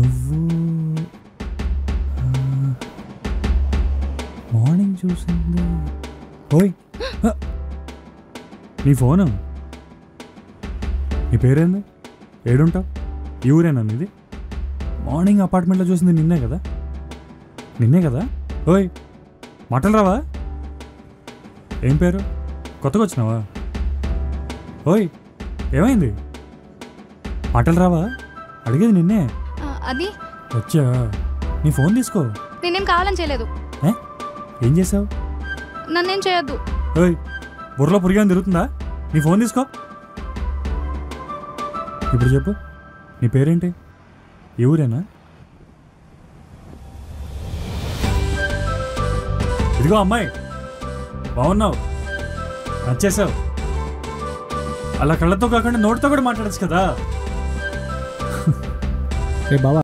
నువ్వు మార్నింగ్ చూసింది. ఓయ్ నీ ఫోను, నీ పేరేంది? ఏడుంటావు? ఈ ఊరేనా నీది? మార్నింగ్ అపార్ట్మెంట్లో చూసింది నిన్నే కదా? నిన్నే కదా? ఓయ్ మాటలు రావా? ఏం పేరు? కొత్తగా వచ్చినావా? ఓయ్ ఏమైంది? మాటలు రావా? అడిగేది నిన్నే. అది వచ్చా. నీ ఫోన్ తీసుకో. నేనేం కావాలని చేయలేదు. ఏం చేసావు? నన్నేం చేయొద్దు. ఓయ్ బుర్రలో పురిగా తిరుగుతుందా? నీ ఫోన్ తీసుకో. ఇప్పుడు చెప్పు, నీ పేరేంటి? ఈ ఊరేనా? ఇదిగో అమ్మాయి, బాగున్నావు, నచ్చేసావు. అలా కళ్ళతో కాకుండా నోటితో కూడా మాట్లాడచ్చు కదా. బాబా